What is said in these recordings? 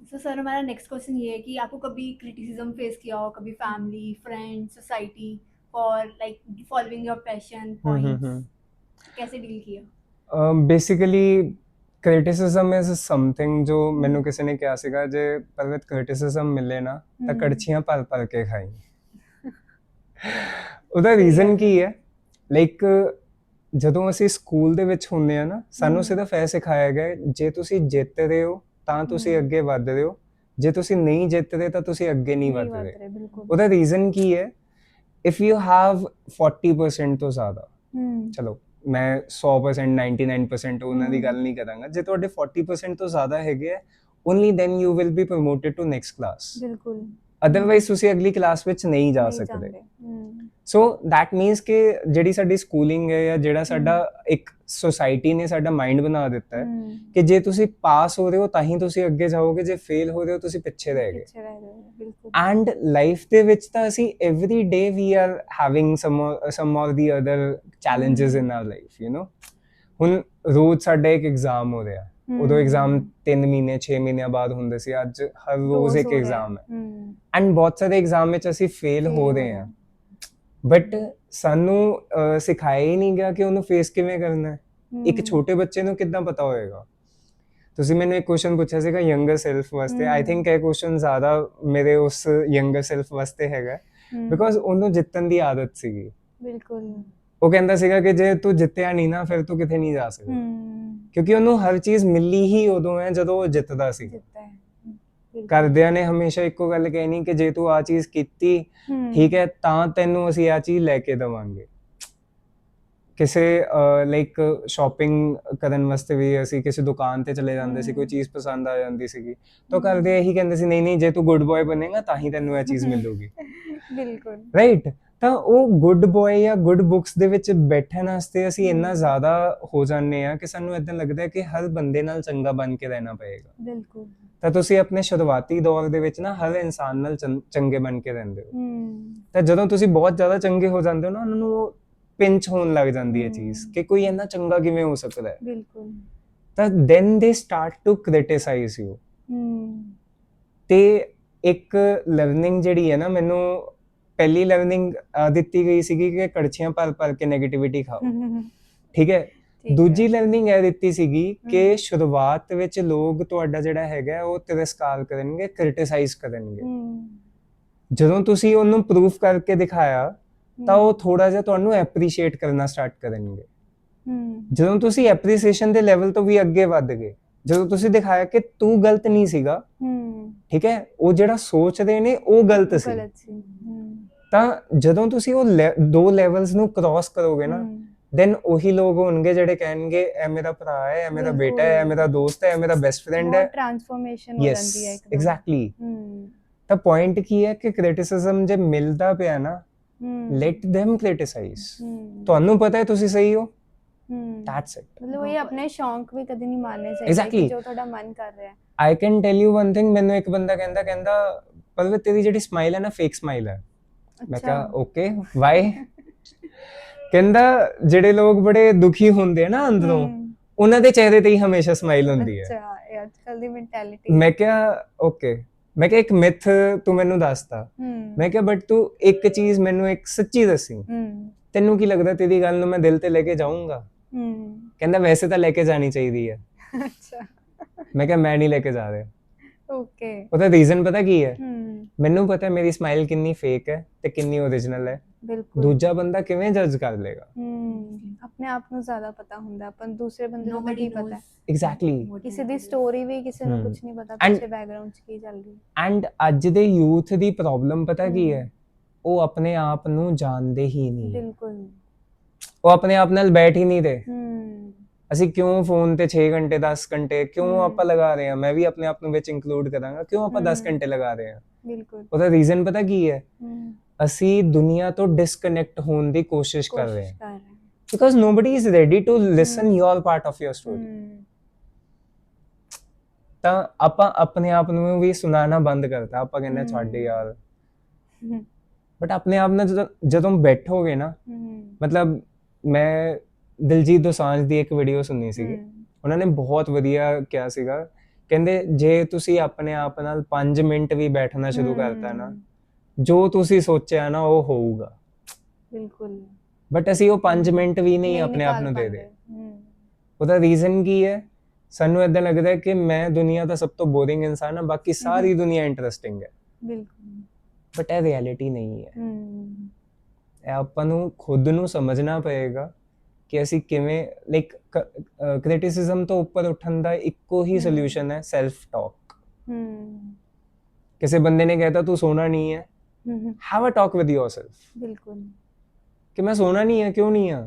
So sir हमारा next question ये है कि आपको कभी क्रिटिसिज्म फेस किया हो, कभी family, friends, society, for like following your passion points, कैसे डील किया? ਬੇਸਿਕਲੀ ਕ੍ਰਿਟਿਸਿਜ਼ਮ ਇਜ਼ ਸਮਥਿੰਗ ਜੋ ਮੈਨੂੰ ਕਿਸੇ ਨੇ ਕਿਹਾ ਸੀਗਾ, ਜੇ ਪਰਵਿਤ ਕ੍ਰਿਟਿਸਿਜ਼ਮ ਮਿਲੇ ਨਾ ਤਾਂ ਕੜਛੀਆਂ ਭਰ ਭਰ ਕੇ ਖਾਈ। ਉਹਦਾ ਰੀਜ਼ਨ ਕੀ ਹੈ? ਲਾਈਕ ਜਦੋਂ ਅਸੀਂ ਸਕੂਲ ਦੇ ਵਿੱਚ ਹੁੰਦੇ ਆ ਨਾ, ਸਾਨੂੰ ਸਿਰਫ ਇਹ ਸਿਖਾਇਆ ਗਿਆ ਜੇ ਤੁਸੀਂ ਜਿੱਤ ਰਹੇ ਹੋ ਤਾਂ ਤੁਸੀਂ ਅੱਗੇ ਵੱਧ ਰਹੇ ਹੋ, ਜੇ ਤੁਸੀਂ ਨਹੀਂ ਜਿੱਤ ਰਹੇ ਤਾਂ ਤੁਸੀਂ ਅੱਗੇ ਨਹੀਂ ਵੱਧ ਰਹੇ। ਉਹਦਾ ਰੀਜ਼ਨ ਕੀ ਹੈ? ਇਫ ਯੂ ਹੈਵ 40% ਤੋਂ ਜ਼ਿਆਦਾ, ਚਲੋ ਮੈਂ 100% 99% ਉਹਨਾਂ ਦੀ ਗੱਲ ਨਹੀਂ ਕਰਾਂਗਾ, ਜੇ ਤੁਹਾਡੇ 40% ਤੋਂ ਜ਼ਿਆਦਾ ਹੈਗੇ ਆ, only then you will be promoted to next class. ਬਿਲਕੁਲ, ਅਦਰਵਾਈਜ਼ ਤੁਸੀਂ ਅਗਲੀ ਕਲਾਸ ਵਿੱਚ ਨਹੀਂ ਜਾ ਸਕਦੇ। ਸੋ ਦੈਟ ਮੀਨਸ ਕਿ ਜਿਹੜੀ ਸਾਡੀ ਸਕੂਲਿੰਗ ਹੈ ਜਾਂ ਜਿਹੜਾ ਸਾਡਾ ਇੱਕ ਸੋਸਾਇਟੀ ਨੇ ਸਾਡਾ ਮਾਈਂਡ ਬਣਾ ਦਿੱਤਾ ਹੈ ਕਿ ਜੇ ਤੁਸੀਂ ਪਾਸ ਹੋ ਰਹੇ ਹੋ ਤਾਂ ਹੀ ਤੁਸੀਂ ਅੱਗੇ ਜਾਓਗੇ, ਜੇ ਫੇਲ ਹੋ ਰਹੇ ਹੋ ਤੁਸੀਂ ਪਿੱਛੇ ਰਹਿ ਗਏ। ਐਂਡ ਲਾਈਫ ਦੇ ਵਿੱਚ ਤਾਂ ਅਸੀਂ every day we are having some or the other challenges in our life, you know. ਹੁਣ ਰੋਜ਼ ਸਾਡਾ ਇੱਕ ਐਗਜ਼ਾਮ ਹੋ ਰਿਹਾ, ਉਦੋਂ ਐਗਜ਼ਾਮ 3 ਮਹੀਨੇ 6 ਮਹੀਨਿਆਂ ਬਾਅਦ ਹੁੰਦੇ ਸੀ, ਅੱਜ ਹਰ ਰੋਜ਼ ਇੱਕ ਐਗਜ਼ਾਮ ਹੈ। ਐਂਡ ਬਹੁਤ ਸਾਰੇ ਐਗਜ਼ਾਮ ਵਿੱਚ ਅਸੀਂ ਫੇਲ ਹੋ ਰਹੇ ਹਾਂ, ਬਟ ਸਾਨੂੰ ਸਿਖਾਇਆ ਹੀ ਨਹੀਂ ਗਿਆ ਕਿ ਉਹਨੂੰ ਫੇਸ ਕਿਵੇਂ ਕਰਨਾ ਹੈ। ਇੱਕ ਛੋਟੇ ਬੱਚੇ ਨੂੰ ਕਿੱਦਾਂ ਪਤਾ ਹੋਏਗਾ? ਤੁਸੀਂ ਮੈਨੂੰ ਇੱਕ ਕੁਐਸਚਨ ਪੁੱਛਿਆ ਸੀਗਾ ਯੰਗਰ ਸੈਲਫ ਵਾਸਤੇ, ਆਈ ਥਿੰਕ ਇਹ ਕੁਐਸਚਨ ਜ਼ਿਆਦਾ ਮੇਰੇ ਉਸ ਯੰਗਰ ਸੈਲਫ ਵਾਸਤੇ ਹੈਗਾ, ਬਿਕੋਜ਼ ਉਹਨੂੰ ਜਿੱਤਣ ਦੀ ਆਦਤ ਸੀਗੀ। ਬਿਲਕੁਲ, ਉਹ ਕਹਿੰਦਾ ਸੀਗਾ ਕਿ ਜੇ ਤੂੰ ਜਿੱਤਿਆ ਨਹੀਂ ਨਾ ਫਿਰ ਤੂੰ ਕਿਤੇ ਨਹੀਂ ਜਾ ਸਕਦਾ, ਕਿਉਂਕਿ ਉਹਨੂੰ ਹਰ ਚੀਜ਼ ਮਿਲੀ ਹੀ ਉਦੋਂ ਹੈ ਜਦੋਂ ਉਹ ਜਿੱਤਦਾ ਸੀ। ਘਰਦਿਆਂ ਨੇ ਹਮੇਸ਼ਾ ਇੱਕੋ ਗੱਲ ਕਹਿਣੀ ਕਿ ਜੇ ਤੂੰ ਆ ਚੀਜ਼ ਕੀਤੀ ਠੀਕ ਹੈ ਤਾਂ ਤੈਨੂੰ ਅਸੀਂ ਆ ਚੀਜ਼ ਲੈ ਕੇ ਦੇਵਾਂਗੇ। ਕਿਸੇ ਲਾਈਕ ਸ਼ਾਪਿੰਗ ਕਰਨ ਵਾਸਤੇ ਵੀ ਅਸੀਂ ਕਿਸੇ ਦੁਕਾਨ ਤੇ ਚਲੇ ਜਾਂਦੇ ਸੀ, ਕੋਈ ਚੀਜ਼ ਪਸੰਦ ਆ ਜਾਂਦੀ ਸੀਗੀ ਤਾਂ ਘਰਦੇ ਇਹੀ ਕਹਿੰਦੇ ਸੀ ਨਹੀਂ ਨਹੀਂ ਜੇ ਤੂੰ ਗੁੱਡ ਬॉय ਬਣੇਗਾ ਤਾਂ ਹੀ ਤੈਨੂੰ ਇਹ ਚੀਜ਼ ਮਿਲੂਗੀ। ਬਿਲਕੁਲ ਰਾਈਟ। ਤਾਂ ਉਹ ਗੁੱਡ ਬॉय ਜਾਂ ਗੁੱਡ ਬੁੱਕਸ ਦੇ ਵਿੱਚ ਬੈਠਣ ਵਾਸਤੇ ਅਸੀਂ ਇੰਨਾ ਜ਼ਿਆਦਾ ਹੋ ਜਾਂਦੇ ਆ ਕਿ ਸਾਨੂੰ ਏਦਾਂ ਲੱਗਦਾ ਕਿ ਹਰ ਬੰਦੇ ਨਾਲ ਚੰਗਾ ਬਣ ਕੇ ਰਹਿਣਾ ਪਏਗਾ। ਬਿਲਕੁਲ। ਤਾਂ ਤੁਸੀਂ ਆਪਣੇ ਸ਼ੁਰੂਆਤੀ ਦੌਰ ਦੇ ਵਿੱਚ ਨਾ ਹਰ ਇਨਸਾਨ ਨਾਲ ਚੰਗੇ ਬਣ ਕੇ ਰਹਿੰਦੇ ਹੋ, ਤਾਂ ਜਦੋਂ ਤੁਸੀਂ ਬਹੁਤ ਜ਼ਿਆਦਾ ਚੰਗੇ ਹੋ ਜਾਂਦੇ ਹੋ ਨਾ, ਉਹਨਾਂ ਨੂੰ ਪਿੰਚ ਹੋਣ ਲੱਗ ਜਾਂਦੀ ਹੈ ਚੀਜ਼ ਕਿ ਕੋਈ ਇੰਨਾ ਚੰਗਾ ਕਿਵੇਂ ਹੋ ਸਕਦਾ ਹੈ। ਬਿਲਕੁਲ। ਤਾਂ ਦੈਨ ਦੇ ਸਟਾਰਟ ਟੂ ਕ੍ਰਿਟਿਸਾਈਜ਼ ਯੂ। ਤੇ ਇੱਕ ਲਰਨਿੰਗ ਜਿਹੜੀ ਹੈ ਨਾ, ਮੈਨੂੰ ਪਹਿਲੀ ਲਰਨਿੰਗ ਦਿੱਤੀ ਗਈ ਸੀਗੀ ਕਿ ਕੜਛੀਆਂ ਭਰ ਭਰ ਕੇ ਨੈਗੇਟਿਵਿਟੀ ਖਾਓ, ਠੀਕ ਹੈ। ਦੂਜੀ ਲਰਨਿੰਗ ਇਹ ਦਿੱਤੀ ਸੀਗੀ ਕਿ ਸ਼ੁਰੂਆਤ ਵਿੱਚ ਲੋਕ ਤੁਹਾਡਾ ਜਿਹੜਾ ਹੈਗਾ ਉਹ ਤਿਰਸਕਾਰ ਕਰਨਗੇ, ਕ੍ਰਿਟਿਸਾਈਜ਼ ਕਰਨਗੇ। ਜਦੋਂ ਤੁਸੀਂ ਉਹਨੂੰ ਪ੍ਰੂਫ ਕਰਕੇ ਦਿਖਾਇਆ ਤਾਂ ਉਹ ਥੋੜਾ ਜਿਹਾ ਤੁਹਾਨੂੰ ਐਪਰੀਸ਼ੀਏਟ ਕਰਨਾ ਸਟਾਰਟ ਕਰਨਗੇ। ਜਦੋਂ ਤੁਸੀਂ ਐਪਰੀਸੀਏਸ਼ਨ ਦੇ ਲੈਵਲ ਤੋਂ ਵੀ ਅੱਗੇ ਵੱਧ ਗਏ, ਜਦੋਂ ਤੁਸੀਂ ਦਿਖਾਇਆ ਕਿ ਤੂੰ ਗਲਤ ਨਹੀਂ ਸੀਗਾ, ਠੀਕ ਹੈ, ਉਹ ਜਿਹੜਾ ਸੋਚ ਰਹੇ ਨੇ ਉਹ ਗਲਤ ਸੀ, ਤਾਂ ਜਦੋਂ ਤੁਸੀਂ ਉਹ ਦੋ ਲੈਵਲਸ ਨੂੰ ਕ੍ਰਾਸ ਕਰੋਗੇ ਨਾ, ਦੈਨ ਉਹੀ ਲੋਕ ਹੋਣਗੇ ਜਿਹੜੇ ਕਹਿਣਗੇ ਇਹ ਮੇਰਾ ਭਰਾ ਹੈ, ਇਹ ਮੇਰਾ ਬੇਟਾ ਹੈ, ਇਹ ਮੇਰਾ ਦੋਸਤ ਹੈ, ਇਹ ਮੇਰਾ ਬੈਸਟ ਫਰੈਂਡ ਹੈ। ਟ੍ਰਾਂਸਫਾਰਮੇਸ਼ਨ ਹੋ ਜਾਂਦੀ ਹੈ ਇੱਕਦਮ। ਐਗਜ਼ੈਕਟਲੀ। ਤਾਂ ਪੁਆਇੰਟ ਕੀ ਹੈ ਕਿ ਕ੍ਰਿਟਿਸਿਜ਼ਮ ਜੇ ਮਿਲਦਾ ਪਿਆ ਨਾ, let them criticize, ਤੁਹਾਨੂੰ ਪਤਾ ਹੈ ਤੁਸੀਂ ਸਹੀ ਹੋ, that's it। ਮਤਲਬ ਇਹ ਆਪਣੇ ਸ਼ੌਂਕ ਵੀ ਕਦੇ ਨਹੀਂ ਮਾਰਨੇ ਚਾਹੀਦੇ ਜੋ ਤੁਹਾਡਾ ਮਨ ਕਰ ਰਿਹਾ ਹੈ। I can tell you one thing, ਮੈਨੂੰ ਇੱਕ ਬੰਦਾ ਕਹਿੰਦਾ ਪਰਵਿਤ ਤੇਰੀ ਜਿਹੜੀ ਸਮਾਈਲ ਹੈ ਨਾ ਫੇਕ ਸਮਾਈਲ ਹੈ। ਮੈਂ ਕਿਹਾ ਓਕੇ ਵਾਈ? ਕਹਿੰਦਾ ਜਿਹੜੇ ਲੋਕ ਬੜੇ ਦੁਖੀ ਹੁੰਦੇ ਆ ਨਾ ਅੰਦਰੋਂ, ਉਹਨਾਂ ਦੇ ਚਿਹਰੇ ਤੇ ਹੀ ਹਮੇਸ਼ਾ ਸਮਾਈਲ ਹੁੰਦੀ ਹੈ। ਅੱਛਾ, ਇਹ ਅੱਜਕੱਲ ਦੀ ਮੈਂਟੈਲਿਟੀ। ਮੈਂ ਕਿਹਾ ਓਕੇ, ਮੈਂ ਕਿਹਾ ਇੱਕ ਮਿਥ ਤੂੰ ਮੈਨੂੰ ਦੱਸਤਾ, ਮੈਂ ਕਿਹਾ ਬਟ ਤੂੰ ਇੱਕ ਚੀਜ਼ ਮੈਨੂੰ ਇੱਕ ਸੱਚੀ ਦੱਸੀ, ਤੈਨੂੰ ਕੀ ਲੱਗਦਾ ਤੇਰੀ ਗੱਲ ਨੂੰ ਮੈਂ ਦਿਲ ਤੇ ਲੈ ਕੇ ਜਾਊਂਗਾ? ਕਹਿੰਦਾ ਵੈਸੇ ਤਾਂ ਲੈ ਕੇ ਜਾਣੀ ਚਾਹੀਦੀ ਹੈ। ਅੱਛਾ। ਮੈਂ ਕਿਹਾ ਮੈਂ ਨਹੀਂ ਲੈ ਕੇ ਜਾ ਰਿਹਾ। ਓਕੇ। ਉਹਦਾ ਰੀਜ਼ਨ ਪਤਾ ਕੀ ਹੈ? ਮੈਨੂੰ ਪਤਾ ਮੇਰੀ ਸਮਾਈਲ ਕਿੰਨੀ ਫੇਕ ਹੈ ਤੇ ਕਿੰਨੀ ਓਰੀਜਨਲ ਹੈ। ਬਿਲਕੁਲ। ਦੂਜਾ ਬੰਦਾ ਕਿਵੇਂ ਜੱਜ ਕਰ ਲੇਗਾ? ਆਪਣੇ ਆਪ ਨੂੰ ਜ਼ਿਆਦਾ ਪਤਾ ਹੁੰਦਾ, ਆਪਾਂ ਦੂਸਰੇ ਬੰਦੇ ਨੂੰ ਕੀ ਪਤਾ। ਐਗਜ਼ੈਕਟਲੀ। ਕਿਸੇ ਦੀ ਸਟੋਰੀ ਵੀ ਕਿਸੇ ਨੂੰ ਕੁਝ ਨਹੀਂ ਪਤਾ ਪਿੱਛੇ ਬੈਕਗ੍ਰਾਉਂਡ 'ਚ ਕੀ ਚੱਲ ਰਹੀ। ਐਂਡ ਅੱਜ ਦੇ ਯੂਥ ਦੀ ਪ੍ਰੋਬਲਮ ਪਤਾ ਕੀ ਹੈ? ਉਹ ਆਪਣੇ ਆਪ ਨੂੰ ਜਾਣਦੇ ਹੀ ਨਹੀਂ। ਬਿਲਕੁਲ। ਉਹ ਆਪਣੇ ਆਪ ਨਾਲ ਬੈਠ ਹੀ ਨਹੀਂ ਰਹੇ। ਅਸੀਂ ਕਿਉਂ ਫੋਨ ਤੇ 6 ਘੰਟੇ 10 ਘੰਟੇ ਕਿਉਂ ਆਪਾਂ ਲਗਾ ਰਹੇ ਹਾਂ? ਮੈਂ ਵੀ ਆਪਣੇ ਆਪ ਨੂੰ ਵਿੱਚ ਇਨਕਲੂਡ ਕਰਾਂਗਾ, ਕਿਉਂ ਆਪਾਂ 10 ਘੰਟੇ ਲਗਾ ਰਹੇ ਹਾਂ? ਬਿਲਕੁਲ। ਉਹਦਾ ਰੀਜ਼ਨ ਪਤਾ ਕੀ ਹੈ? ਅਸੀਂ ਦੁਨੀਆ ਤੋਂ ਡਿਸਕਨੈਕਟ ਹੋਣ ਦੀ ਕੋਸ਼ਿਸ਼ ਕਰ ਰਹੇ ਹਾਂ, because nobody is ready to listen your part of your story. ਤਾਂ ਆਪਾਂ ਆਪਣੇ ਆਪ ਨੂੰ ਵੀ ਸੁਣਾਉਣਾ ਬੰਦ ਕਰਤਾ, ਆਪਾਂ ਕਹਿੰਦੇ ਛੱਡ ਯਾਰ। ਬਟ ਆਪਣੇ ਆਪ ਨਾਲ ਜਦੋਂ ਬੈਠੋਗੇ ਨਾ, ਮਤਲਬ ਮੈਂ ਦਿਲਜੀਤ ਦੋਸਾਂਝ ਦੀ ਇੱਕ ਵੀਡੀਓ ਸੁਣੀ ਸੀਗੀ, ਉਹਨਾਂ ਨੇ ਬਹੁਤ ਵਧੀਆ ਕਿਹਾ ਸੀਗਾ ਕਹਿੰਦੇ ਜੇ ਤੁਸੀਂ ਆਪਣੇ ਆਪ ਨਾਲ 5 ਮਿੰਟ ਵੀ ਬੈਠਣਾ ਸ਼ੁਰੂ ਕਰਤਾ ਨਾ, ਜੋ ਤੁਸੀਂ ਸੋਚਿਆ ਨਾ ਉਹ ਹੋਊਗਾ। ਬਿਲਕੁਲ। ਬਟ ਅਸੀਂ ਉਹ 5 ਮਿੰਟ ਵੀ ਨਹੀਂ ਆਪਣੇ ਆਪ ਨੂੰ ਦੇ ਰਹੇ। ਉਹਦਾ ਰੀਜ਼ਨ ਕੀ ਹੈ? ਸਾਨੂੰ ਏਦਾਂ ਲੱਗਦਾ ਹੈ ਕਿ ਮੈਂ ਦੁਨੀਆ ਦਾ ਸਭ ਤੋਂ ਬੋਰਿੰਗ ਇਨਸਾਨ ਹਾਂ, ਬਾਕੀ ਸਾਰੀ ਦੁਨੀਆ ਇੰਟਰਸਟਿੰਗ ਹੈ। ਬਿਲਕੁਲ। ਬਟ ਇਹ ਰਿਐਲਿਟੀ ਨਹੀਂ ਹੈ। ਇਹ ਆਪਾਂ ਨੂੰ ਖੁਦ ਨੂੰ ਸਮਝਣਾ ਪਏਗਾ ਕਿ ਅਸੀਂ ਕਿਵੇਂ, ਲਾਈਕ ਕ੍ਰਿਟਿਸਿਜ਼ਮ ਤੋਂ ਉੱਪਰ ਉੱਠਣ ਦਾ ਇੱਕੋ ਹੀ ਸੋਲੂਸ਼ਨ ਹੈ, ਸੈਲਫ ਟਾਕ। ਕਿਸੇ ਬੰਦੇ ਨੇ ਕਹਿਤਾ ਤੂੰ ਸੋਹਣਾ ਨਹੀਂ ਹੈ, have a talk with yourself. बिल्कुल कि मैं सोना नहीं है, क्यों नहीं है।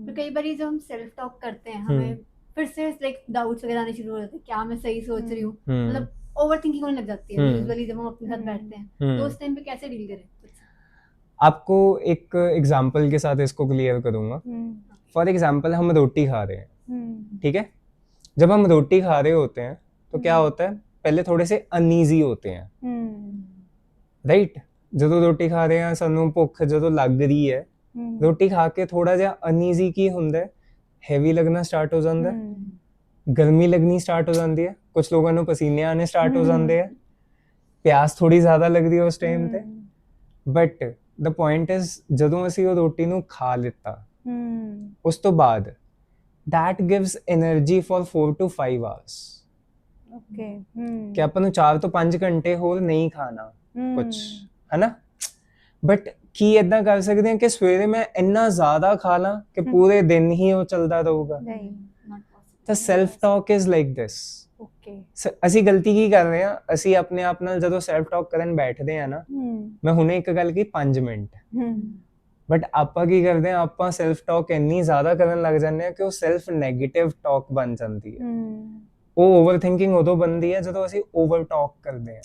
तो कई बार जब हम सेल्फ टॉक करते हैं हमें फिर से लाइक डाउट्स वगैरह आने शुरू हो जाते हैं, क्या मैं सही सोच रही हूँ, मतलब ओवर थिंकिंग होने लग जाती है यूजुअली जब हम अपने साथ बैठते हैं। तो उस टाइम पे कैसे डील करें? आपको एक एग्जांपल के साथ इसको क्लियर करूंगा। फॉर एग्जांपल हम रोटी खा रहे हैं, ठीक है। जब हम रोटी खा रहे होते हैं तो क्या होता है, पहले थोड़े से अनईजी होते हैं, राइट। ਜਦੋਂ ਰੋਟੀ ਖਾ ਰਹੇ ਹਾਂ ਸਾਨੂੰ ਭੁੱਖ ਜਦੋਂ ਲੱਗ ਰਹੀ ਹੈ, ਰੋਟੀ ਖਾ ਕੇ ਥੋੜਾ ਜਿਹਾ ਅਨਈਜ਼ੀ ਕੀ ਹੁੰਦਾ ਹੈ, ਹੈਵੀ ਲੱਗਣਾ ਸਟਾਰਟ ਹੋ ਜਾਂਦਾ ਹੈ, ਗਰਮੀ ਲੱਗਣੀ ਸਟਾਰਟ ਹੋ ਜਾਂਦੀ ਹੈ, ਕੁਝ ਲੋਕਾਂ ਨੂੰ ਪਸੀਨੇ ਆਣੇ ਸਟਾਰਟ ਹੋ ਜਾਂਦੇ ਆ, ਪਿਆਸ ਥੋੜੀ ਜ਼ਿਆਦਾ ਲੱਗਦੀ ਹੈ ਉਸ ਟਾਈਮ ਤੇ। ਬਟ ਦ ਪੁਆਇੰਟ ਇਜ਼ ਜਦੋਂ ਅਸੀਂ ਉਹ ਰੋਟੀ ਨੂੰ ਖਾ ਲਿੱਤਾ ਉਸ ਤੋਂ ਬਾਅਦ that gives energy for 4 to 5 hours। Okay. ਕਿ ਆਪਾਂ ਨੂੰ 4 ਤੋਂ 5 ਘੰਟੇ ਹੋਰ ਨਹੀਂ ਖਾਣਾ ਕੁਝ, ਹੈ ਨਾ। ਬਟ ਕੀ ਇਦਾਂ ਕਰ ਸਕਦੇ ਹਾਂ ਕਿ ਸਵੇਰੇ ਮੈਂ ਇੰਨਾ ਜ਼ਿਆਦਾ ਖਾ ਲਾਂ ਕਿ ਪੂਰੇ ਦਿਨ ਹੀ ਉਹ ਚੱਲਦਾ ਰਹੂਗਾ? ਨਹੀਂ। ਤਾਂ self talk is like this. Okay. ਅਸੀਂ ਗਲਤੀ ਕੀ ਕਰ ਰਹੇ ਹਾਂ, ਅਸੀਂ ਆਪਣੇ ਆਪ ਨਾਲ ਜਦੋਂ ਸੈਲਫ ਟਾਕ ਕਰਨ ਬੈਠਦੇ ਆ ਨਾ, ਮੈਂ ਹੁਣੇ ਇੱਕ ਗੱਲ ਕੀ 5 ਮਿੰਟ, ਬਟ ਆਪਾਂ ਕੀ ਕਰਦੇ ਹਾਂ, ਆਪਾਂ ਸੈਲਫ ਟਾਕ ਇੰਨੀ ਜ਼ਿਆਦਾ ਕਰਨ ਲੱਗ ਜਾਂਦੇ ਹਾਂ ਕਿ ਉਹ ਸੈਲਫ ਨੈਗੇਟਿਵ ਟਾਕ ਬਣ ਜਾਂਦੀ ਹੈ। ਉਹ ਓਵਰ ਥਿੰਕਿੰਗ ਉਦੋਂ ਬਣਦੀ ਹੈ ਜਦੋਂ ਅਸੀਂ ਓਵਰ ਟਾਕ ਕਰਦੇ ਹਾਂ।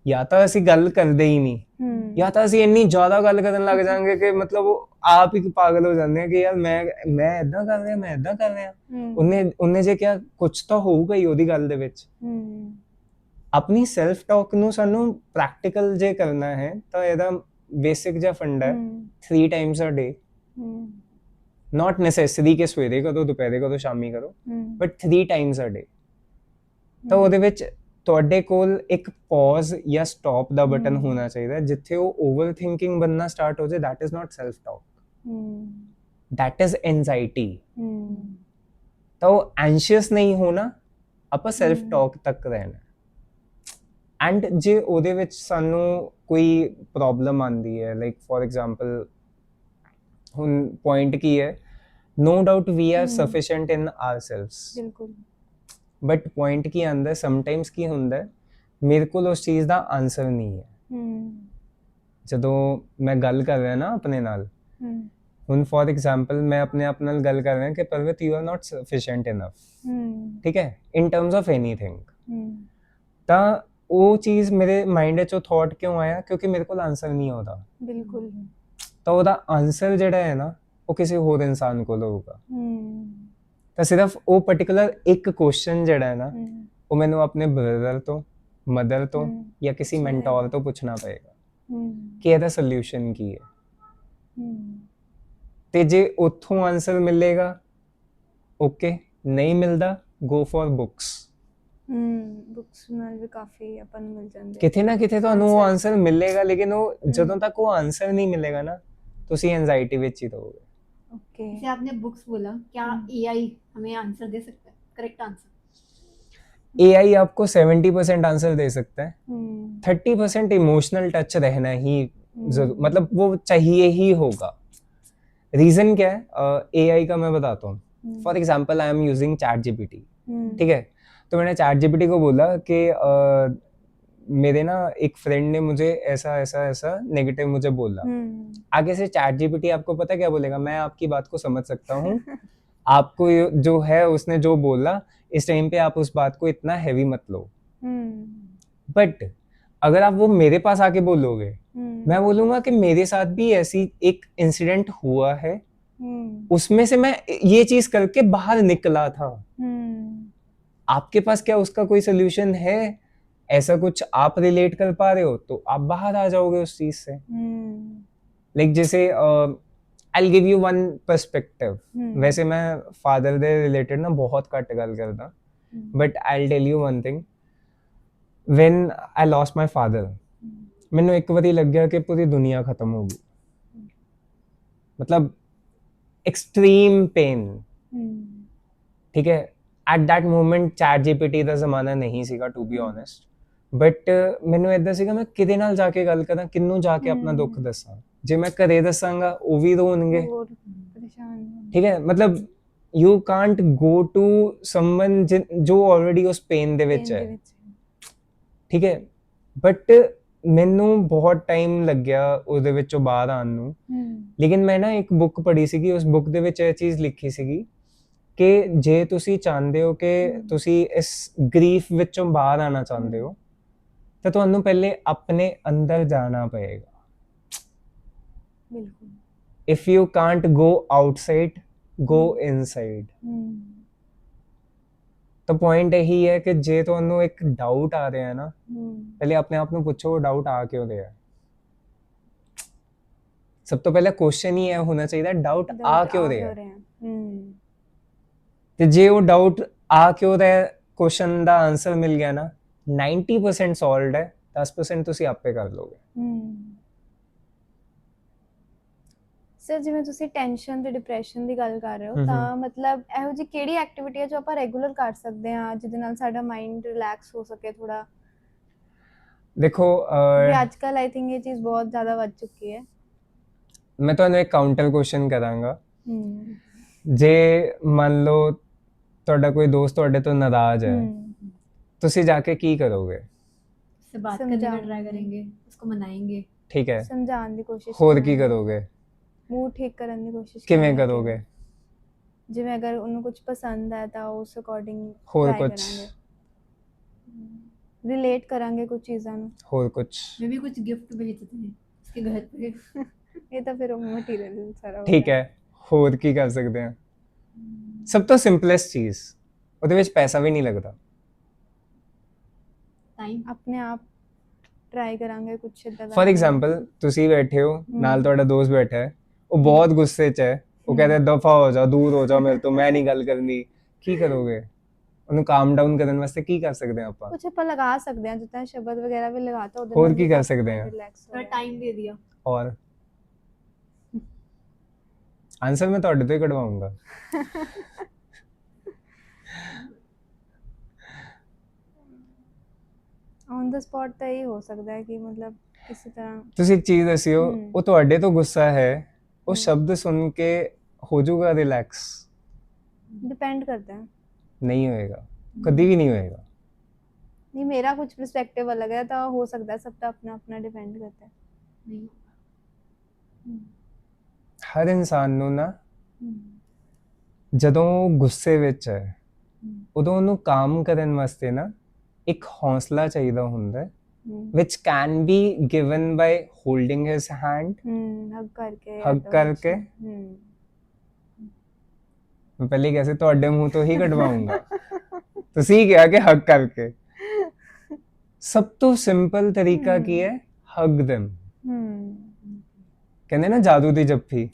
ਜਾਂ ਤਾਂ ਅਸੀਂ ਗੱਲ ਕਰਦੇ ਹੀ ਨਹੀਂ, ਜਾਂ ਤਾਂ ਅਸੀਂ ਇੰਨੀ ਜ਼ਿਆਦਾ ਗੱਲ ਕਰਨ ਲੱਗ ਜਾਵਾਂਗੇ ਕਿ ਮਤਲਬ ਉਹ ਆਪ ਹੀ ਪਾਗਲ ਹੋ ਜਾਂਦੇ ਆ ਕਿ ਯਾਰ ਮੈਂ ਏਦਾਂ ਕਰ ਰਿਹਾ, ਮੈਂ ਏਦਾਂ ਕਰ ਰਿਹਾ। ਉਹਨੇ ਜੇ ਕਿਹਾ ਕੁਝ ਤਾਂ ਹੋਊਗਾ ਹੀ ਉਹਦੀ ਗੱਲ ਦੇ ਵਿੱਚ। ਆਪਣੀ ਸੈਲਫ ਟਾਕ ਨੂੰ ਸਾਨੂੰ ਪ੍ਰੈਕਟੀਕਲ ਜੇ ਕਰਨਾ ਹੈ ਤਾਂ ਇਹਦਾ ਬੇਸਿਕ ਜਿਹਾ ਫੰਡਾ ਹੈ 3 times a day। not necessary ਕਿ ਸਵੇਰੇ ਕਰੋ, ਦੁਪਹਿਰੇ ਕਰੋ, ਸ਼ਾਮੀ ਕਰੋ, ਬਟ 3 times a day। ਤਾਂ ਉਹਦੇ ਵਿੱਚ ਤੁਹਾਡੇ ਕੋਲ ਇੱਕ ਪੌਜ਼ ਜਾਂ ਸਟਾਪ ਦਾ ਬਟਨ ਹੋਣਾ ਚਾਹੀਦਾ, ਜਿੱਥੇ ਉਹ ਓਵਰ ਥਿੰਕਿੰਗ ਬਣਨਾ ਸਟਾਰਟ ਹੋ ਜਾਏ। that is not self talk, that is anxiety। ਤਾਂ ਉਹ ਐਂਸ਼ੀਅਸ ਨਹੀਂ ਹੋਣਾ, ਆਪਾਂ ਸੈਲਫ ਟਾਕ ਤੱਕ ਰਹਿਣਾ। ਐਂਡ ਜੇ ਉਹਦੇ ਵਿੱਚ ਸਾਨੂੰ ਕੋਈ ਪ੍ਰੋਬਲਮ ਆਉਂਦੀ ਹੈ, ਲਾਈਕ ਫॉर ਐਗਜ਼ਾਮਪਲ ਹੁਣ ਪੁਆਇੰਟ ਕੀ ਹੈ, no doubt we are sufficient in ourselves। ਬਿਲਕੁਲ। ਬਟ ਪੁਆਇੰਟ ਕੀ ਆਉਂਦਾ, ਸਮਟਾਈਮਸ ਕੀ ਹੁੰਦਾ, ਮੇਰੇ ਕੋਲ ਉਸ ਚੀਜ਼ ਦਾ ਆਨਸਰ ਨਹੀਂ ਹੈ। ਜਦੋਂ ਮੈਂ ਗੱਲ ਕਰ ਰਿਹਾ ਨਾ ਆਪਣੇ ਨਾਲ, ਹੁਣ ਫॉर ਐਗਜ਼ਾਮਪਲ ਮੈਂ ਆਪਣੇ ਆਪ ਨਾਲ ਗੱਲ ਕਰ ਰਿਹਾ ਕਿ ਪਰਵਿਤ you are not sufficient enough, ਠੀਕ ਹੈ, ਇਨ ਟਰਮਸ ਆਫ ਐਨੀਥਿੰਗ। ਤਾਂ ਉਹ ਚੀਜ਼ ਮੇਰੇ ਮਾਈਂਡ 'ਚੋਂ ਥਾਟ ਕਿਉਂ ਆਇਆ, ਕਿਉਂਕਿ ਮੇਰੇ ਕੋਲ ਆਨਸਰ ਨਹੀਂ ਉਹਦਾ। ਬਿਲਕੁਲ। ਤਾਂ ਉਹਦਾ ਆਨਸਰ ਜਿਹੜਾ ਹੈ ਨਾ ਉਹ ਕਿਸੇ ਹੋਰ ਇਨਸਾਨ ਕੋਲ ਹੋਊਗਾ। ਤਾਂ ਸਿਰਫ ਉਹ ਪਾਰਟਿਕੂਲਰ ਇੱਕ ਕੁਐਸਚਨ ਜਿਹੜਾ ਹੈ ਨਾ, ਉਹ ਮੈਨੂੰ ਆਪਣੇ ਬ੍ਰਦਰ ਤੋਂ, ਮਦਰ ਤੋਂ ਜਾਂ ਕਿਸੇ ਮੈਂਟੋਰ ਤੋਂ ਪੁੱਛਣਾ ਪਏਗਾ ਕਿ ਇਹਦਾ ਸੋਲੂਸ਼ਨ ਕੀ ਹੈ। ਤੇ ਜੇ ਉੱਥੋਂ ਆਨਸਰ ਮਿਲੇਗਾ ਓਕੇ, ਨਹੀਂ ਮਿਲਦਾ ਗੋ ਫॉर ਬੁੱਕਸ। ਬੁੱਕਸ ਨਾਲ ਵੀ ਕਾਫੀ ਆਪਾਂ ਨੂੰ ਮਿਲ ਜਾਂਦੇ, ਕਿਤੇ ਨਾ ਕਿਤੇ ਤੁਹਾਨੂੰ ਉਹ ਆਨਸਰ ਮਿਲੇਗਾ, ਲੇਕਿਨ ਉਹ ਜਦੋਂ ਤੱਕ ਉਹ ਆਨਸਰ नहीं मिलेगा ना, ਤੁਸੀਂ ਐਂਜ਼ਾइटी ਵਿੱਚ ਹੀ ਰਹੋਗੇ। ओके। जैसे आपने बुक्स बोला, क्या एआई हमें आंसर दे सकता है, करेक्ट आंसर? एआई आपको 70% आंसर दे सकता है, 30% इमोशनल टच रहना ही जरूर, मतलब वो चाहिए ही होगा। रीजन क्या है, एआई का मैं बताता हूँ। For example I am using chat GPT, ठीक है। तो मैंने चैट जीपीटी को बोला कि मेरे ना एक फ्रेंड ने मुझे ऐसा ऐसा ऐसा नेगेटिव मुझे बोला। आगे से चैट जीपीटी आपको पता क्या बोलेगा, मैं आपकी बात को समझ सकता हूँ, आपको जो है उसने जो बोला इस टाइम पे आप उस बात को इतना हैवी मत लो। बट अगर आप वो मेरे पास आके बोलोगे, मैं बोलूंगा कि मेरे साथ भी ऐसी एक इंसिडेंट हुआ है, उसमें से मैं ये चीज करके बाहर निकला था। आपके पास क्या उसका कोई सोल्यूशन है? ऐसा कुछ आप रिलेट कर पा रहे हो तो आप बाहर आ जाओगे उस चीज से। लाइक जैसे I give you one perspective. वैसे मैं फादर दे रिलेटेड ना बहुत घट गल करदा, but I'll tell you one thing, when I lost my father, ਮੈਨੂੰ ਇੱਕ ਵਾਰੀ ਲੱਗਿਆ ਕਿ ਪੂਰੀ ਦੁਨੀਆ ਖਤਮ ਹੋ ਗਈ, ਮਤਲਬ ਐਕਸਟ੍ਰੀਮ ਪੇਨ, ਠੀਕ ਹੈ। At that moment ChatGPT ਦਾ ਜ਼ਮਾਨਾ ਨਹੀਂ ਸੀਗਾ, ਟੂ ਬੀ ਓਨੈਸਟ, ਬਟ ਮੈਨੂੰ ਇੱਦਾਂ ਸੀਗਾ ਮੈਂ ਕਿਹਦੇ ਨਾਲ ਜਾ ਕੇ ਗੱਲ ਕਰਾਂ, ਕਿਹਨੂੰ ਜਾ ਕੇ ਆਪਣਾ ਦੁੱਖ ਦੱਸਾਂ, ਜੇ ਮੈਂ ਘਰੇ ਦੱਸਾਂਗਾ ਉਹ ਵੀ ਰੋਣਗੇ, ਹੋਰ ਪਰੇਸ਼ਾਨ ਠੀਕ ਹੈ। ਮਤਲਬ you can't go to someone ਜੋ ਆਲਰੇਡੀ ਉਸ ਪੇਨ ਦੇ ਵਿੱਚ ਹੈ, ਠੀਕ ਹੈ। ਬਟ ਮੈਨੂੰ ਬਹੁਤ ਟਾਈਮ ਲੱਗਿਆ ਉਹਦੇ ਵਿੱਚੋਂ ਬਾਹਰ ਆਉਣ ਨੂੰ, ਲੇਕਿਨ ਮੈਂ ਨਾ ਇੱਕ ਬੁੱਕ ਪੜ੍ਹੀ ਸੀਗੀ, ਉਸ ਬੁੱਕ ਦੇ ਵਿੱਚ ਇਹ ਚੀਜ਼ ਲਿਖੀ ਸੀਗੀ ਕਿ ਜੇ ਤੁਸੀਂ ਚਾਹੁੰਦੇ ਹੋ ਕਿ ਤੁਸੀਂ ਇਸ ਗ੍ਰੀਫ ਵਿੱਚੋਂ ਬਾਹਰ ਆਉਣਾ ਚਾਹੁੰਦੇ ਹੋ ਤਾਂ ਤੁਹਾਨੂੰ ਪਹਿਲੇ ਆਪਣੇ ਅੰਦਰ ਜਾਣਾ ਪਏਗਾ। ਬਿਲਕੁਲ। If you can't go outside, go inside. ਤਾਂ ਪੁਆਇੰਟ ਇਹੀ ਹੈ ਕਿ ਜੇ ਤੁਹਾਨੂੰ ਇੱਕ ਡਾਊਟ ਆ ਰਿਹਾ ਹੈ ਨਾ, ਪਹਿਲੇ ਆਪਣੇ ਆਪ ਨੂੰ ਪੁੱਛੋ ਉਹ ਡਾਊਟ ਆ ਕਿਉਂ ਰਿਹਾ। ਸਭ ਤੋਂ ਪਹਿਲਾ ਕੁਐਸਚਨ ਹੀ ਇਹ ਹੋਣਾ ਚਾਹੀਦਾ, ਡਾਊਟ ਆ ਕਿਉਂ ਰਿਹਾ। ਤੇ ਜੇ ਉਹ ਡਾਊਟ ਆ ਕਿਉਂ ਰਿਹਾ, ਕੁਐਸਚਨ ਦਾ ਆਨਸਰ ਮਿਲ ਗਿਆ ਨਾ, 90% ਸੋਲਵਡ ਹੈ, 10% ਤੁਸੀਂ ਆਪੇ ਕਰ ਲੋਗੇ। ਸਰ ਜਿਵੇਂ ਤੁਸੀਂ ਟੈਨਸ਼ਨ ਤੇ ਡਿਪਰੈਸ਼ਨ ਦੀ ਗੱਲ ਕਰ ਰਹੇ ਹੋ, ਤਾਂ ਮਤਲਬ ਇਹੋ ਜਿਹੀ ਕਿਹੜੀ ਐਕਟੀਵਿਟੀ ਹੈ ਜੋ ਆਪਾਂ ਰੈਗੂਲਰ ਕਰ ਸਕਦੇ ਹਾਂ ਜਿਹਦੇ ਨਾਲ ਸਾਡਾ ਮਾਈਂਡ ਰਿਲੈਕਸ ਹੋ ਸਕੇ ਥੋੜਾ? ਦੇਖੋ ਅੱਜ ਕੱਲ ਆਈ ਥਿੰਕ ਇਹ ਚੀਜ਼ ਬਹੁਤ ਜ਼ਿਆਦਾ ਵੱਧ ਚੁੱਕੀ ਹੈ। ਮੈਂ ਤੁਹਾਨੂੰ ਇੱਕ ਕਾਊਂਟਰ ਕੁਐਸਚਨ ਕਰਾਂਗਾ। ਜੇ ਮੰਨ ਲਓ ਤੁਹਾਡਾ ਕੋਈ ਦੋਸਤ ਤੁਹਾਡੇ ਤੋਂ ਨਾਰਾਜ਼ ਹੈ, ਤੁਸੀਂ ਜਾ ਕੇ ਕੀ ਕਰੋਗੇ? उससे बात करने का ट्राई करेंगे, उसको मनाएंगे, ਠੀਕ ਹੈ। ਸਮਝਾਉਣ ਦੀ ਕੋਸ਼ਿਸ਼ ਹੋਰ ਕੀ ਕਰੋਗੇ? ਮੂਡ ਠੀਕ ਕਰਨ ਦੀ ਕੋਸ਼ਿਸ਼ ਕਿਵੇਂ ਕਰੋਗੇ? ਜਿਵੇਂ ਅਗਰ ਉਹਨੂੰ ਕੁਝ ਪਸੰਦ ਹੈ ਤਾਂ ਉਸ ਅਕੋਰਡਿੰਗ ਹੋਰ ਕੁਝ? ਰਿਲੇਟ ਕਰਾਂਗੇ ਕੁਝ ਚੀਜ਼ਾਂ ਨੂੰ। ਹੋਰ ਕੁਝ? मैं भी कुछ गिफ्ट भेज देते हैं उसके घर पे। ਇਹ ਤਾਂ ਫਿਰ ਉਹ ਮਟੀਰੀਅਲ ਸਾਰਾ ਠੀਕ ਹੈ। ਹੋਰ ਕੀ ਕਰ ਸਕਦੇ ਹਾਂ? ਸਭ ਤੋਂ ਸਿੰਪਲੈਸਟ ਚੀਜ਼, ਉਹਦੇ ਵਿੱਚ ਪੈਸਾ ਵੀ ਨਹੀਂ ਲੱਗਦਾ। टाइम ਆਪਣੇ ਆਪ ਟਰਾਈ ਕਰਾਂਗੇ ਕੁਝ ਇਦਾਂ ਦਾ। ਫॉर ਐਗਜ਼ਾਮਪਲ ਤੁਸੀਂ ਬੈਠੇ ਹੋ, ਨਾਲ ਤੁਹਾਡਾ ਦੋਸਤ ਬੈਠਾ ਹੈ, ਉਹ ਬਹੁਤ ਗੁੱਸੇ 'ਚ ਹੈ, ਉਹ ਕਹਿੰਦਾ ਦਫਾ ਹੋ ਜਾ, ਦੂਰ ਹੋ ਜਾ ਮੇਰੇ ਤੋਂ, ਮੈਂ ਨਹੀਂ ਗੱਲ ਕਰਨੀ। ਕੀ ਕਰੋਗੇ? ਉਹਨੂੰ ਕਾਮ ਡਾਊਨ ਕਰਨ ਵਾਸਤੇ ਕੀ ਕਰ ਸਕਦੇ ਹਾਂ ਆਪਾਂ? ਕੁਝ ਆਪਾਂ ਲਗਾ ਸਕਦੇ ਹਾਂ, ਜਿੱਦਾਂ ਸ਼ਬਦ ਵਗੈਰਾ ਵੀ ਲਗਾਤਾ ਉਹਦੇ ਹੋਰ ਕੀ ਕਰ ਸਕਦੇ ਹਾਂ? थोड़ा टाइम दे दिया। ਔਰ ਆਨਸਰ ਮੈਂ ਤੁਹਾਡੇ ਤੋਂ ਹੀ ਕਢਵਾਉਂਗਾ। ਔਨ ਦਾ ਸਪੌਟ ਤਾਂ ਇਹ ਹੋ ਸਕਦਾ ਹੈ ਕਿ ਮਤਲਬ ਕਿਸੇ ਤਰ੍ਹਾਂ ਤੁਸੀਂ ਇੱਕ ਚੀਜ਼ ਦੱਸਿਓ, ਉਹ ਤੁਹਾਡੇ ਤੋਂ ਗੁੱਸਾ ਹੈ, ਉਹ ਸ਼ਬਦ ਸੁਣ ਕੇ ਹੋ ਜਾਊਗਾ ਰਿਲੈਕਸ? ਡਿਪੈਂਡ ਕਰਦਾ ਹੈ। ਨਹੀਂ ਹੋਏਗਾ, ਕਦੀ ਵੀ ਨਹੀਂ ਹੋਏਗਾ। ਨਹੀਂ, ਮੇਰਾ ਕੁਝ ਪਰਸਪੈਕਟਿਵ ਅਲੱਗ ਹੈ, ਤਾਂ ਹੋ ਸਕਦਾ ਹੈ, ਸਭ ਦਾ ਆਪਣਾ ਆਪਣਾ ਡਿਪੈਂਡ ਕਰਦਾ ਹੈ। नहीं ਹਰ ਇਨਸਾਨ ਨੂੰ ਨਾ ਜਦੋਂ ਗੁੱਸੇ ਵਿੱਚ ਹੈ, ਉਦੋਂ ਉਹਨੂੰ ਕਾਮ ਕਰਨ ਵਾਸਤੇ ਨਾ ਇੱਕ ਹੌਸਲਾ ਚਾਹੀਦਾ ਹੁੰਦਾ ਹੈ, which can be given by holding his hand, ਹੱਗ ਕਰਕੇ ਹੱਗ ਕਰਕੇ। ਮੈਂ ਪਹਿਲੇ ਕਿਹਾ ਸੀ ਤੁਹਾਡੇ ਮੂੰਹ ਤੋਂ ਹੀ ਕਢਵਾਉਂਗਾ, ਤੁਸੀਂ ਕਿਹਾ ਕਿ ਹੱਗ ਕਰਕੇ। ਸਭ ਤੋਂ ਸਿੰਪਲ ਤਰੀਕਾ ਕੀ ਹੈ? ਹੱਗ them। ਕਹਿੰਦੇ ਨਾ ਜਾਦੂ ਦੀ ਜੱਫੀ।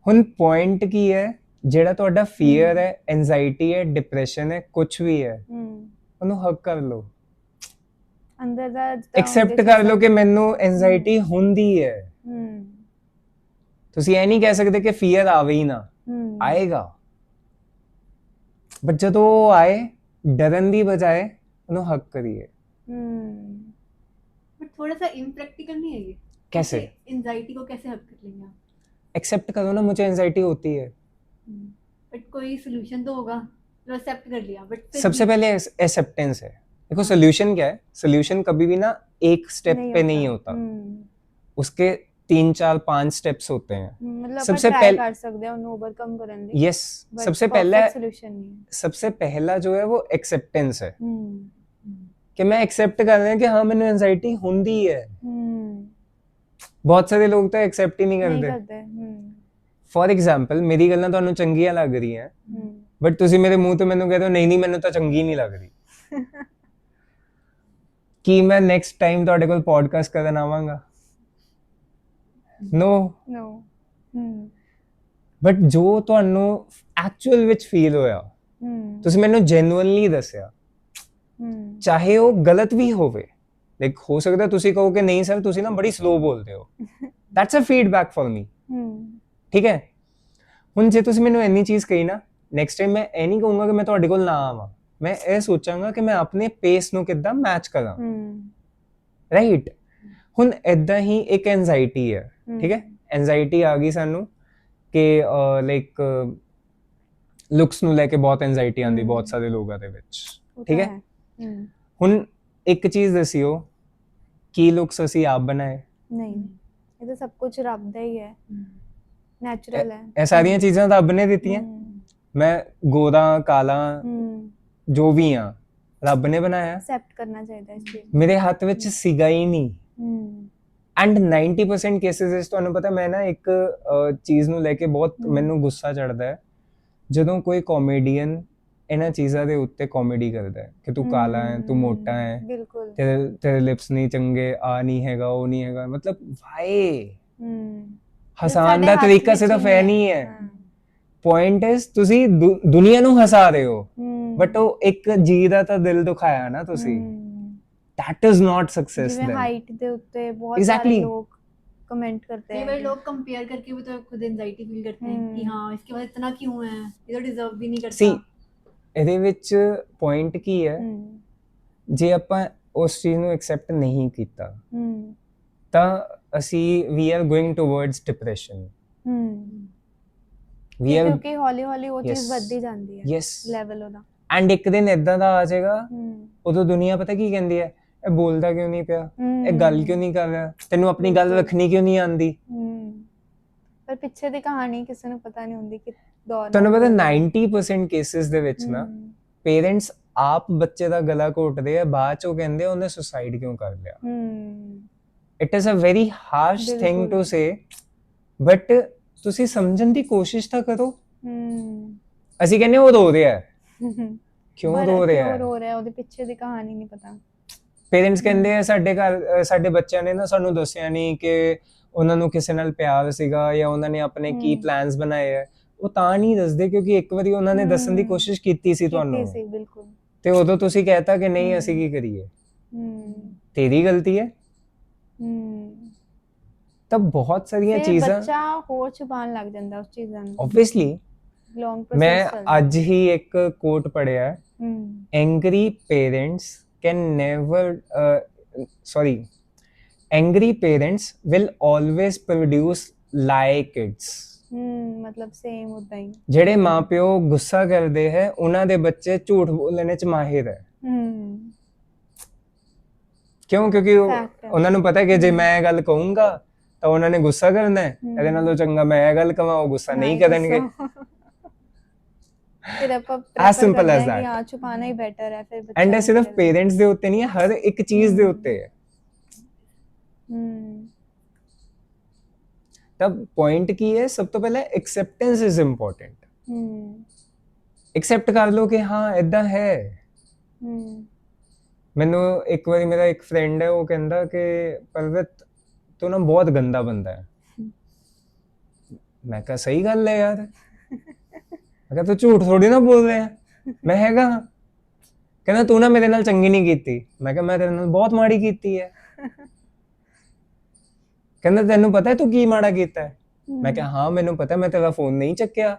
ਹੁਣ ਪੁਆਇੰਟ ਕੀ ਹੈ? ਜਿਹੜਾ ਤੁਹਾਡਾ ਫੀਅਰ ਹੈ, ਐਂਜ਼ਾਈਟੀ ਹੈ, ਡਿਪਰੈਸ਼ਨ ਹੈ, ਕੁਝ ਵੀ ਹੈ, ਉਹਨੂੰ ਹੱਗ ਕਰ ਲਓ, ਅੰਦਰ ਦਾ ਐਕਸੈਪਟ ਕਰ ਲਓ ਕਿ ਮੈਨੂੰ ਐਂਜ਼ਾਈਟੀ ਹੁੰਦੀ ਹੈ। ਤੁਸੀਂ ਇਹ ਨਹੀਂ ਕਹਿ ਸਕਦੇ ਕਿ ਫੀਅਰ ਆਵੇ ਹੀ ਨਾ, ਆਏਗਾ, ਬਟ ਜਦੋਂ ਉਹ ਆਏ, ਡਰਨ ਦੀ ਬਜਾਏ ਉਹਨੂੰ ਹੱਗ ਕਰੀਏ। बट थोड़ा सा इम्प्रैक्टिकल नहीं है ये? कैसे? एंजाइटी को कैसे हल कर लेंगे आप? एक्सेप्ट करो ना, मुझे एंजाइटी होती है। बट कोई सोल्यूशन तो होगा, तो एक्सेप्ट कर लिया, बट सबसे पहले एक्सेप्टेंस है। देखो सोल्यूशन क्या है? सोल्यूशन कभी भी ना एक स्टेप पे नहीं होता, उसके 3 4 5 स्टेप्स होते हैं। मतलब सबसे ट्राई पहले कर सकते हैं उन्हें ओवरकम करने ਲਈ। यस, सबसे पहला सॉल्यूशन नहीं है। सबसे पहला जो है वो एक्सेप्टेंस है कि मैं एक्सेप्ट कर रहा हूं कि हाँ मैंने एंजाइटी ਹੁੰਦੀ है। ਬਹੁਤ ਸਾਰੇ ਲੋਕ ਤਾਂ ਐਕਸੈਪਟ ਹੀ ਨਹੀਂ ਕਰਦੇ। ਫॉर ਐਗਜ਼ਾਮਪਲ ਮੇਰੀ ਗੱਲਾਂ ਤੁਹਾਨੂੰ ਚੰਗੀਆਂ ਲੱਗ ਰਹੀਆਂ, ਬਟ ਤੁਸੀਂ ਮੇਰੇ ਮੂੰਹ ਤੇ ਮੈਨੂੰ ਕਹਿੰਦੇ ਹੋ ਨਹੀਂ ਨਹੀਂ ਮੈਨੂੰ ਤਾਂ ਚੰਗੀ ਨਹੀਂ ਲੱਗ ਰਹੀ। ਕੀ ਮੈਂ ਨੈਕਸਟ ਟਾਈਮ ਤੁਹਾਡੇ ਕੋਲ ਪੋਡਕਾਸਟ ਕਰਨ ਆਵਾਂਗਾ? ਨੋ। ਬਟ ਜੋ ਤੁਹਾਨੂੰ ਐਕਚੁਅਲ ਵਿੱਚ ਫੀਲ ਹੋਇਆ, ਤੁਸੀਂ ਮੈਨੂੰ ਜੈਨੂਇਨਲੀ ਦੱਸਿਆ, ਚਾਹੇ ਉਹ ਗਲਤ ਵੀ ਹੋਵੇ, ਲਾਈਕ ਹੋ ਸਕਦਾ ਤੁਸੀਂ ਕਹੋ ਕਿ ਨਹੀਂ ਸਰ ਤੁਸੀਂ ਨਾ ਬੜੀ ਸਲੋ ਬੋਲਦੇ ਹੋ, that's a feedback for me, ਠੀਕ ਹੈ। ਹੁਣ ਜੇ ਤੁਸੀਂ ਮੈਨੂੰ ਇੰਨੀ ਚੀਜ਼ ਕਹੀ ਨਾ, ਨੈਕਸਟ ਟਾਈਮ ਮੈਂ ਇਹ ਨਹੀਂ ਕਹੂੰਗਾ ਕਿ ਮੈਂ ਤੁਹਾਡੇ ਕੋਲ ਨਾ ਆਵਾਂ, ਮੈਂ ਇਹ ਸੋਚਾਂਗਾ ਕਿ ਮੈਂ ਆਪਣੇ ਪੇਸ ਨੂੰ ਕਿੱਦਾਂ ਮੈਚ ਕਰਾਂ, ਰਾਈਟ। ਹੁਣ ਇਦਾਂ ਹੀ ਇੱਕ ਐਂਜ਼ਾਈਟੀ ਹੈ, ਠੀਕ ਹੈ, ਐਂਜ਼ਾਈਟੀ ਆ ਗਈ ਸਾਨੂੰ ਕਿ ਲਾਈਕ ਲੁਕਸ ਨੂੰ ਲੈ ਕੇ ਬਹੁਤ ਐਂਜ਼ਾਈਟੀ ਆਉਂਦੀ ਬਹੁਤ ਸਾਰੇ ਲੋਕਾਂ ਦੇ ਵਿੱਚ, ਠੀਕ ਹੈ। ਹੁਣ ਇੱਕ ਚੀਜ਼ ਦੱਸਿਓ, ਕੀ ਲੁਕਸ ਅਸੀਂ ਆਪ ਬਣਾਏ? ਨਹੀਂ, ਇਹ ਤਾਂ ਸਭ ਕੁਝ ਰੱਬ ਦਾ ਹੀ ਹੈ, ਨੈਚੁਰਲ ਹੈ। ਇਹ ਸਾਰੀਆਂ ਚੀਜ਼ਾਂ ਰੱਬ ਨੇ ਦਿੱਤੀਆਂ, ਮੈਂ ਗੋਰਾ ਕਾਲਾ ਜੋ ਵੀ ਆ ਰੱਬ ਨੇ ਬਣਾਇਆ, ਐਕਸੈਪਟ ਕਰਨਾ ਚਾਹੀਦਾ ਇਸ ਚੀਜ਼, ਮੇਰੇ ਹੱਥ ਵਿੱਚ ਸੀਗਾ ਹੀ ਨਹੀਂ। ਐਂਡ 90% ਕੇਸਿਸ ਵਿੱਚ ਤੁਹਾਨੂੰ ਪਤਾ, ਮੈਂ ਨਾ ਇੱਕ ਚੀਜ਼ ਨੂੰ ਲੈ ਕੇ ਬਹੁਤ ਮੈਨੂੰ ਗੁੱਸਾ ਚੜਦਾ ਹੈ ਜਦੋਂ ਕੋਈ ਕਾਮੇਡੀਅਨ ਇਹਨਾਂ ਚੀਜ਼ਾਂ ਦੇ ਉੱਤੇ ਕਾਮੇਡੀ ਕਰਦਾ ਹੈ ਕਿ ਤੂੰ ਕਾਲਾ ਹੈ, ਤੂੰ ਮੋਟਾ ਹੈ, ਬਿਲਕੁਲ ਤੇਰੇ ਲਿਪਸ ਨਹੀਂ ਚੰਗੇ, ਆ ਨਹੀਂ ਹੈਗਾ, ਉਹ ਨਹੀਂ ਹੈਗਾ, ਮਤਲਬ ਭਾਈ ਹਸਾਨ ਦਾ ਤਰੀਕਾ ਸਿਰਫ ਇਹ ਨਹੀਂ ਹੈ। ਪੁਆਇੰਟ ਇਜ਼ ਤੁਸੀਂ ਦੁਨੀਆ ਨੂੰ ਹਸਾ ਰਹੇ ਹੋ, ਬਟ ਉਹ ਇੱਕ ਜੀ ਦਾ ਤਾਂ ਦਿਲ ਦੁਖਾਇਆ ਨਾ ਤੁਸੀਂ, that is not success ਜਿਵੇਂ then। ਹਾਈਟ ਦੇ ਉੱਤੇ ਬਹੁਤ Exactly। ਸਾਰੇ ਲੋਕ कमेंट करते कई हैं, बार लोग कंपेयर करके भी तो खुद एंजाइटी फील करते हैं कि हाँ इसके बाद इतना क्यों है, ये तो डिजर्व भी नहीं करता। See, ਇਹਦੇ ਵਿੱਚ ਪੁਆਇੰਟ ਕੀ ਹੈ, ਜੇ ਆਪਾਂ ਉਸ ਚੀਜ਼ ਨੂੰ ਐਕਸੈਪਟ ਨਹੀਂ ਕੀਤਾ ਤਾਂ ਅਸੀਂ ਵੀ are going towards depression, we R, ਕਿਉਂਕਿ ਹੌਲੀ ਹੌਲੀ ਉਹ Yes। ਚੀਜ਼ ਵੱਧਦੀ ਜਾਂਦੀ ਹੈ, ਯੈਸ, ਲੈਵਲ ਉਹਦਾ। ਐਂਡ ਇੱਕ ਦਿਨ ਇਦਾਂ ਦਾ ਆ ਜਾਏਗਾ, ਉਦੋਂ ਦੁਨੀਆ ਪਤਾ ਕੀ ਕਹਿੰਦੀ ਹੈ, ਇਹ ਬੋਲਦਾ ਕਿਉਂ ਨਹੀਂ ਪਿਆ, ਇਹ ਗੱਲ ਕਿਉਂ ਨਹੀਂ ਕਰ ਰਿਹਾ, ਤੈਨੂੰ ਆਪਣੀ ਗੱਲ ਰੱਖਣੀ ਕਿਉਂ ਨਹੀਂ ਆਉਂਦੀ। ਪਰ ਪਿੱਛੇ ਦੀ ਕਹਾਣੀ ਕਿਸੇ ਨੂੰ ਪਤਾ ਨਹੀਂ ਹੁੰਦੀ ਕਿ ਦੌਰ ਤੁਹਾਨੂੰ ਪਤਾ 90% ਕੇਸਿਸ ਦੇ ਵਿੱਚ ਨਾ ਪੇਰੈਂਟਸ ਆਪ ਬੱਚੇ ਦਾ ਗਲਾ ਘੋਟਦੇ ਆ, ਬਾਅਦ ਚ ਉਹ ਕਹਿੰਦੇ ਆ ਉਹਨੇ ਸੁਸਾਈਡ ਕਿਉਂ ਕਰ ਲਿਆ। It is a very harsh thing to say, but ਤੁਸੀਂ ਸਮਝਣ ਦੀ ਕੋਸ਼ਿਸ਼ ਤਾਂ ਕਰੋ। ਅਸੀਂ ਕਹਿੰਦੇ ਉਹ ਰੋ ਰਿਹਾ ਹੈ, ਕਿਉਂ ਰੋ ਰਿਹਾ ਹੈ, ਰੋ ਰਿਹਾ, ਉਹਦੇ ਪਿੱਛੇ ਦੀ ਕਹਾਣੀ ਨਹੀਂ ਪਤਾ। ਪੇਰੈਂਟਸ ਕਹਿੰਦੇ ਆ ਸਾਡੇ ਘਰ ਸਾਡੇ ਬੱਚਿਆਂ ਨੇ ਨਾ ਸਾਨੂੰ ਦੱਸਿਆ ਨਹੀਂ ਕਿ ਉਹਨਾਂ ਨੂੰ ਕਿਸੇ ਨਾਲ ਪਿਆਰ ਸੀਗਾ ਜਾਂ ਉਹਨਾਂ ਨੇ ਆਪਣੇ ਕੀ ਪਲਾਨਸ ਬਣਾਏ ਆ, ਉਹ ਤਾਂ ਨਹੀਂ ਦੱਸਦੇ ਕਿਉਂਕਿ ਇੱਕ ਵਾਰੀ ਉਹਨਾਂ ਨੇ ਦੱਸਣ ਦੀ ਕੋਸ਼ਿਸ਼ ਕੀਤੀ ਸੀ ਤੁਹਾਨੂੰ, ਬਿਲਕੁਲ, ਤੇ ਉਦੋਂ ਤੁਸੀਂ ਕਹਿਤਾ ਕਿ ਨਹੀਂ ਅਸੀਂ ਕੀ ਕਰੀਏ, ਤੇਰੀ ਗਲਤੀ ਹੈ। ਤਾਂ ਬਹੁਤ ਸਾਰੀਆਂ ਚੀਜ਼ਾਂ ਬੱਚਾ ਹੋਰ ਛੁਪਾਉਣ ਲੱਗ ਜਾਂਦਾ ਉਸ ਚੀਜ਼ਾਂ ਨੂੰ, ਆਬਵੀਅਸਲੀ। ਲੌਂਗ ਪ੍ਰੋਸੈਸ ਮੈਂ ਅੱਜ ਹੀ ਇੱਕ ਕੋਟ ਪੜਿਆ, angry parents can never angry parents will always produce lie kids। ਮਤਲਬ ਸੇਮ ਉਦਾਂ ਹੀ, ਜਿਹੜੇ ਮਾਪਿਓ ਗੁੱਸਾ ਕਰਦੇ ਹੈ ਉਹਨਾਂ ਦੇ ਬੱਚੇ ਝੂਠ ਬੋਲਣ ਵਿੱਚ ਮਾਹਿਰ ਹੈ। ਕਿਉਂ? ਕਿਉਂਕਿ ਉਹਨਾਂ ਨੂੰ ਪਤਾ ਕਿ ਜੇ ਮੈਂ ਇਹ ਗੱਲ ਕਹੂੰਗਾ ਤਾਂ ਉਹਨਾਂ ਨੇ ਗੁੱਸਾ ਕਰਨਾ ਹੈ, ਇਹਦੇ ਨਾਲੋਂ ਚੰਗਾ ਮੈਂ ਇਹ ਗੱਲ ਕਵਾਂ, ਉਹ ਗੁੱਸਾ ਨਹੀਂ ਕਰਨਗੇ। ਫਿਰ ਆਪਾਂ as simple as that। ਹਾਂ, ਛੁਪਾਣਾ ਹੀ ਬੈਟਰ ਹੈ ਫਿਰ ਬੱਚਾ। ਐਂਡ ਇਹ ਸਿਰਫ ਪੇਰੈਂਟਸ ਦੇ ਉੱਤੇ ਨਹੀਂ ਹੈ, ਹਰ ਇੱਕ ਚੀਜ਼ ਦੇ ਉੱਤੇ ਹੈ। ਤਾਂ ਪੁਆਇੰਟ ਕੀ ਹੈ, ਸਭ ਤੋਂ ਪਹਿਲਾਂ ਐਕਸੈਪਟੈਂਸ ਇਜ਼ ਇੰਪੋਰਟੈਂਟ। ਐਕਸੈਪਟ ਕਰ ਲਓ ਕਿ ਹਾਂ ਇਦਾਂ ਹੈ। ਮੈਨੂੰ ਇੱਕ ਵਾਰੀ ਮੇਰਾ ਇੱਕ ਫਰੈਂਡ ਹੈ, ਉਹ ਕਹਿੰਦਾ ਕਿ ਪਰਵਿਤ ਤੂੰ ਨਾ ਬਹੁਤ ਗੰਦਾ ਬੰਦਾ ਹੈ। ਮੈਂ ਕਿਹਾ ਸਹੀ ਗੱਲ ਹੈ ਯਾਰ, ਮੈਂ ਕਿਹਾ ਤੂੰ ਝੂਠ ਥੋੜੀ ਨਾ ਬੋਲ ਰਿਹਾ, ਮੈਂ ਹੈਗਾ। ਕਹਿੰਦਾ ਤੂੰ ਨਾ ਮੇਰੇ ਨਾਲ ਚੰਗੀ ਨਹੀਂ ਕੀਤੀ। ਮੈਂ ਕਿਹਾ ਮੈਂ ਤੇਰੇ ਨਾਲ ਬਹੁਤ ਮਾੜੀ ਕੀਤੀ ਹੈ। ਕਹਿੰਦਾ ਤੈਨੂੰ ਪਤਾ ਹੈ ਤੂੰ ਕੀ ਮਾੜਾ ਕੀਤਾ ਹੈ? ਮੈਂ ਕਿਹਾ ਹਾਂ ਮੈਨੂੰ ਪਤਾ, ਮੈਂ ਤੇਰਾ ਫੋਨ ਨਹੀਂ ਚੱਕਿਆ।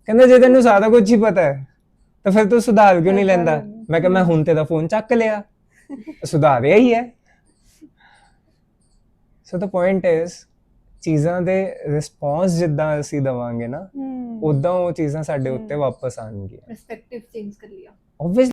ਕਹਿੰਦਾ ਜੇ ਤੈਨੂੰ ਸਾਰਾ ਕੁਝ ਹੀ ਪਤਾ ਹੈ ਤਾਂ ਫਿਰ ਤੂੰ ਸੁਧਾਰ ਕਿਉਂ ਨਹੀਂ ਲੈਂਦਾ? ਮੈਂ ਕਿਹਾ ਮੈਂ ਹੁਣ ਤੇਰਾ ਫੋਨ ਚੱਕ ਲਿਆ, ਸੁਧਾਰਿਆ ਹੀ ਹੈ। ਸੋ ਦ ਪੁਆਇੰਟ ਇਜ਼ ਚੀਜ਼ਾਂ ਦੇ ਰਿਸਪੌਂਸ ਜਿੱਦਾਂ ਅਸੀਂ ਦਵਾਂਗੇ ਨਾ, ਉਦਾਂ ਉਹ ਚੀਜ਼ਾਂ ਸਾਡੇ ਉੱਤੇ ਵਾਪਸ ਆਉਣਗੀਆਂ। पर्सपेक्टिव चेंज कर लिया। Obviously